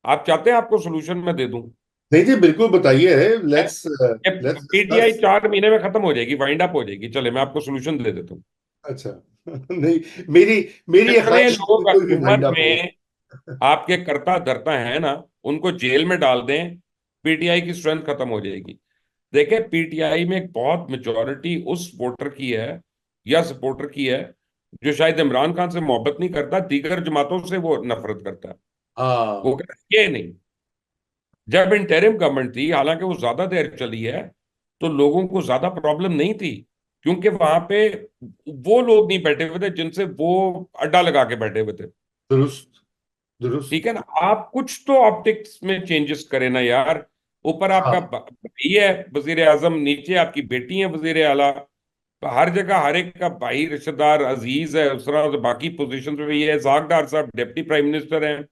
आप चाहते हैं आपको सोल्यूशन मैं दे दूं? नहीं जी, बिल्कुल बताइए। Let's let's PTI discuss. 4 महीने में खत्म हो जाएगी, वाइंड अप हो जाएगी। चले मैं आपको सोल्यूशन दे देता हूँ। अच्छा। नहीं, मेरी मेरी ये जितने ख्वाहिश है कि लोग कोई भी वाइंड हुकूमत अप हो। में आपके करता धरता है ना, उनको जेल में डाल दें, पीटीआई की स्ट्रेंथ खत्म हो जाएगी। देखें, पीटीआई में एक बहुत मेजोरिटी उस वोटर की है या सपोर्टर की है जो शायद इमरान खान से मोहब्बत नहीं करता, दीगर जमातों से वो नफरत करता है। वो हाँ। कहता है, ये नहीं। जब इंटरिम गवर्नमेंट थी, हालांकि वो ज्यादा देर चली है, तो लोगों को ज्यादा प्रॉब्लम नहीं थी, क्योंकि वहां पे वो लोग नहीं बैठे हुए थे जिनसे वो अड्डा लगा के बैठे हुए थे। दुरुस्त। दुरुस्त। ठीक है ना? आप कुछ तो ऑप्टिक्स में चेंजेस करें ना यार। ऊपर आपका हाँ। भाई है वजीर आजम, नीचे आपकी बेटी है वजीर आला, तो हर जगह हर एक का भाई रिश्तेदार अजीज है। उस तरह से बाकी पोजीशन पे भी है, इसाक साहब डिप्टी प्राइम मिनिस्टर हैं।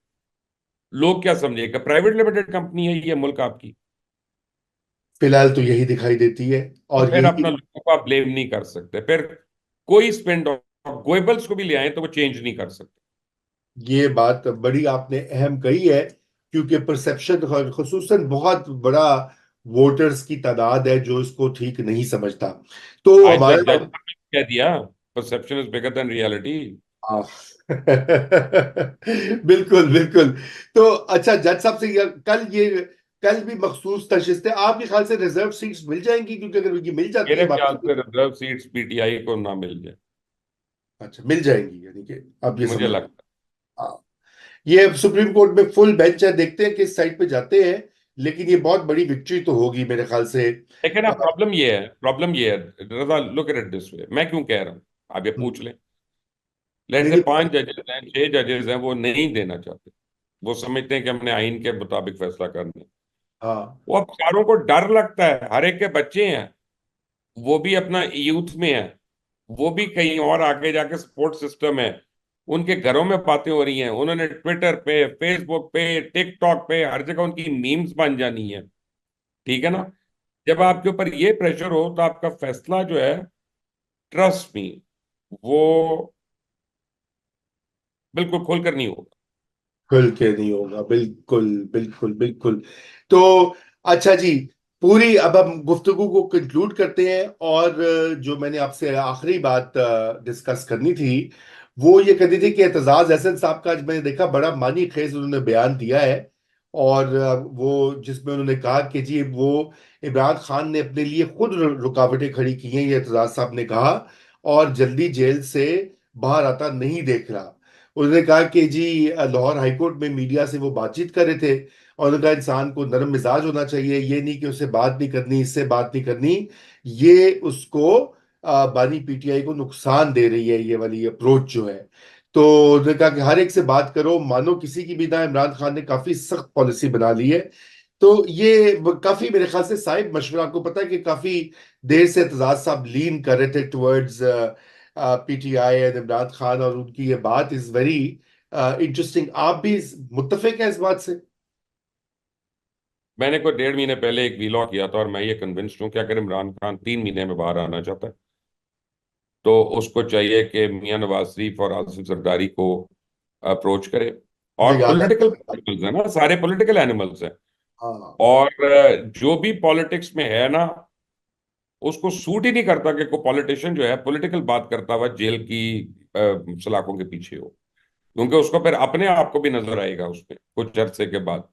लोग क्या समझेगा? प्राइवेट लिमिटेड कंपनी है ये, मुल्क आपकी। फिलहाल तो यही दिखाई देती है। तो और फिर यही। अपना लोगों को आप ब्लेम नहीं कर सकते। फिर कोई स्पिन गोएबल्स को भी ले आए तो वो चेंज नहीं कर सकते। ये बात बड़ी आपने अहम कही है, क्योंकि परसेप्शन खुसूसन बहुत बड़ा वोटर्स की तादाद है जो इसको ठीक नहीं समझता। तो आज तक हमारा। जज कह दिया, perception is bigger than reality. हाँ। बिल्कुल बिल्कुल। तो अच्छा, जज साहब से कल भी मखसूस नशिस्तें आपके ख्याल से रिजर्व सीट्स मिल जाएंगी? क्योंकि अगर ये मिल जाती है मेरे ख्याल बाकी। से रिजर्व सीट्स पीटीआई को ना मिल जाए, अच्छा, मिल जाएंगी यानी कि अब ये मुझे समझ। लगता हाँ। ये अब सुप्रीम कोर्ट में फुल बेंच है, देखते हैं किस साइड पे जाते हैं। लेकिन ये बहुत बड़ी विक्ट्री तो होगी मेरे ख्याल से। है। लेकिन ना, प्रॉब्लम ये है Raza, look at it this way, मैं क्यों कह रहा हूँ, आप ये पूछ लें। लेट नहीं से नहीं। 5 जजेस हैं, 6 जजेस हैं, वो नहीं देना चाहते। वो समझते हैं कि हमने आइन के मुताबिक फैसला करना है। हाँ। वो अब सारों को डर लगता है, हर एक के बच्चे हैं, वो भी अपना यूथ में है, वो भी कहीं और आगे जाके सपोर्ट सिस्टम है, उनके घरों में बातें हो रही हैं, उन्होंने ट्विटर पे, फेसबुक पे, टिकटॉक पे, हर जगह उनकी मीम्स बन जानी है। ठीक है ना? जब आपके ऊपर ये प्रेशर हो तो आपका फैसला जो है, ट्रस्ट मी, वो बिल्कुल खोलकर नहीं होगा। खुल के नहीं होगा, बिल्कुल बिल्कुल बिल्कुल। तो अच्छा जी, पूरी अब हम गुफ्तगू को कंक्लूड करते हैं। और जो मैंने आपसे आखिरी बात डिस्कस करनी थी, वो ये करनी थी कि एतजाज अहसन साहब का आज मैंने देखा बड़ा मानी खेज उन्होंने बयान दिया है। और वो जिसमें उन्होंने कहा कि जी वो इमरान खान ने अपने लिए खुद रुकावटें खड़ी की हैं, ये एतजाज साहब ने कहा। और जल्दी जेल से बाहर आता नहीं देख रहा। उन्होंने कहा कि जी लाहौर हाईकोर्ट में मीडिया से वो बातचीत कर रहे थे। और उन्होंने कहा इंसान को नरम मिजाज होना चाहिए, ये नहीं कि उससे बात नहीं करनी, इससे बात नहीं करनी। ये उसको बानी पीटीआई को नुकसान दे रही है, ये वाली अप्रोच जो है। तो उन्होंने कहा कि हर एक से बात करो, मानो किसी की भी ना। इमरान खान ने काफी सख्त पॉलिसी बना ली है। तो ये काफी मेरे ख्याल से साहिब मशवरा, आपको पता है कि काफी देर से एतजाज साहब लीन कर रहे थे towards PTI and Imran Khan. और उनकी ये बात इज वेरी इंटरेस्टिंग। आप भी मुत्तफिक हैं इस बात से? मैंने कोई 1.5 महीने पहले एक वीलॉग किया था, और मैं ये कन्विंस्ड हूँ कि अगर इमरान खान 3 महीने में बाहर आना चाहता है, तो उसको चाहिए कि मियां नवाज शरीफ और आसिफ जरदारी को अप्रोच करे। मुझे और याद पॉलिटिकल है। एनिमल्स है ना, सारे पॉलिटिकल एनिमल्स हैं। हाँ। और जो भी पॉलिटिक्स में है ना, उसको सूट ही नहीं करता कि कोई पॉलिटिशियन जो है पॉलिटिकल बात करता हुआ जेल की सलाखों के पीछे हो, क्योंकि उसको फिर अपने आप को भी नजर आएगा उसमें कुछ अरसे के बाद।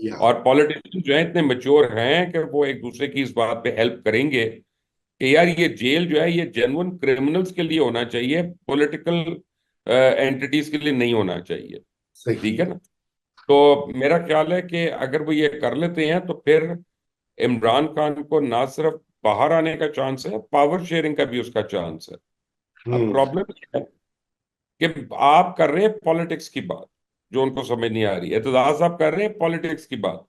या। और पॉलिटिशियन जो है इतने मेच्योर हैं कि वो एक दूसरे की इस बात पे हेल्प करेंगे कि यार ये जेल जो है ये जेन्युइन क्रिमिनल्स के लिए होना चाहिए, पॉलिटिकल एंटिटीज के लिए नहीं होना चाहिए। सही। ठीक है ना? तो मेरा ख्याल है कि अगर वो ये कर लेते हैं तो फिर इमरान खान को ना सिर्फ बाहर आने का चांस है, पावर शेयरिंग का भी उसका चांस है। अब हम्म। प्रॉब्लम ये है कि आप कर रहे हैं पॉलिटिक्स की बात, जो उनको समझ नहीं आ रही है। एतजाज साहब कर रहे हैं पॉलिटिक्स की बात,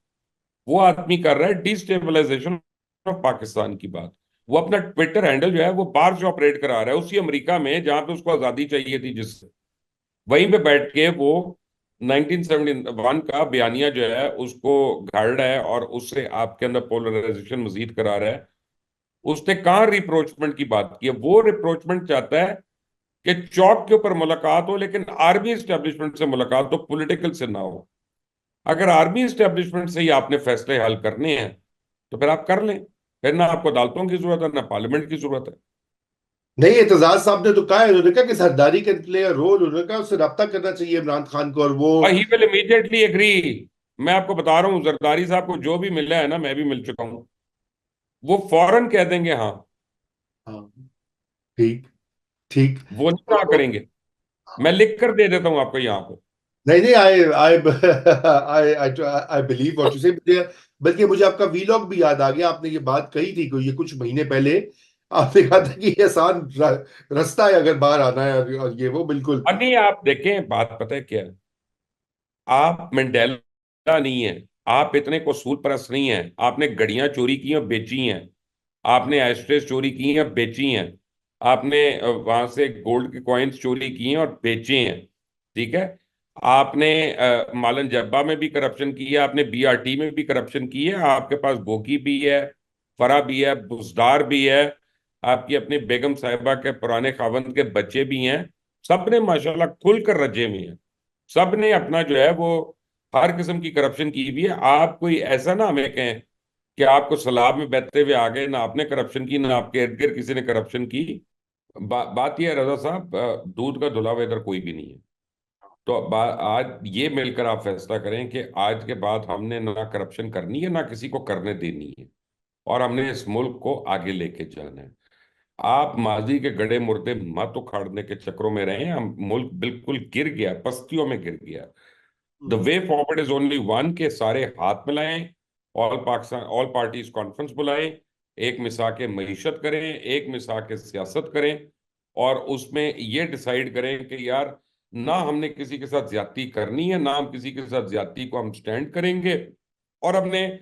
वो आदमी कर रहा है डिस्टेबलाइजेशन ऑफ पाकिस्तान की बात। वो अपना ट्विटर हैंडल जो है वो बाहर से ऑपरेट करा रहा है, उसी अमेरिका में जहां पे उसको आजादी चाहिए थी, जिससे वहीं पे बैठ के वो 1971 का बयानिया जो है उसको गाड़ रहा है, और उससे आपके अंदर पोलराइजेशन मजीद करा रहा है। उसने कहाँ रिप्रोचमेंट की बात की है? वो रिप्रोचमेंट चाहता है कि चौक के ऊपर मुलाकात हो, लेकिन आर्मी एस्टेब्लिशमेंट से मुलाकात हो, पॉलिटिकल से ना हो। अगर आर्मी इस्टेब्लिशमेंट से ही आपने फैसले हल करने हैं तो फिर आप कर लें। फिर ना आपको अदालतों की जरूरत है ना पार्लियामेंट की जरूरत है। नहीं, एतजाज साहब ने तो कहा है, उन्होंने कहा कि सरदारी का प्ले रोल, उन्होंने कहा उससे रब्ता करना चाहिए इमरान खान को, और वो। और ही विल इमीडिएटली एग्री। मैं आपको बता रहा हूँ, जरदारी साहब को जो भी मिला है ना, मैं भी मिल चुका हूँ, वो फौरन कह देंगे हाँ। हाँ, ठीक, ठीक। वो नहीं ना तो करेंगे। मैं लिख कर दे देता हूँ आपको यहाँ पे। नहीं, नहीं, आई आई आई आई बिलीव व्हाट यू से। बल्कि मुझे आपका वीलॉग भी याद आ गया, आपने ये बात कही थी कोई ये कुछ महीने पहले। आपने कहा था कि ये आसान रास्ता है अगर बाहर आना है, और ये वो बिल्कुल। और नहीं, आप देखें, बात पता है क्या है, आप मंडेला नहीं है, आप इतने कसूर परस्त नहीं है। आपने घड़ियां चोरी की और बेची हैं, आपने एस्ट्रेस चोरी की हैं बेची हैं, आपने वहां से गोल्ड के कॉइन्स चोरी किए हैं और बेचे हैं। ठीक है। आपने मालन जब्बा में भी करप्शन की है, आपने बीआरटी में भी करप्शन की है, आपके पास बोगी भी है, फरा भी है, बुजदार भी है, आपकी अपनी बेगम साहिबा के पुराने खावंद के बच्चे भी हैं। सबने माशाल्लाह खुलकर रजे में हैं। सबने अपना जो है वो हर किस्म की करप्शन की हुई है। आप कोई ऐसा ना हमें कहें कि आपको सलाब में बहते हुए आ गए, ना आपने करप्शन की ना आपके इर्द गिर्द किसी ने करप्शन की। बात यह है रजा साहब, दूध का धुला हुआ इधर कोई भी नहीं है। तो आज ये मिलकर आप फैसला करें कि आज के बाद हमने ना करप्शन करनी है ना किसी को करने देनी है, और हमने इस मुल्क को आगे लेके जाना है। आप माजी के गड़े मुर्दे मत उखाड़ने के चक्रों में रहे। हम मुल्क बिल्कुल गिर गया, पस्तियों में गिर गया। The way forward is only one, के सारे हाथ मिलाएं, all Pakistan all parties conference बुलाएं, एक मिसा के मईशत करें, एक मिसा के सियासत करें, और उसमें ये डिसाइड करें कि यार, ना हमने किसी के साथ ज्यादती करनी है, ना हम किसी के साथ ज्यादती को हम स्टैंड करेंगे, और हमने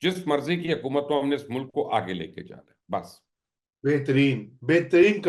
जिस मर्जी की हुकूमत को हमने इस मुल्क को आगे लेके जाना है, बस। बेहतरीन, बेहतरीन।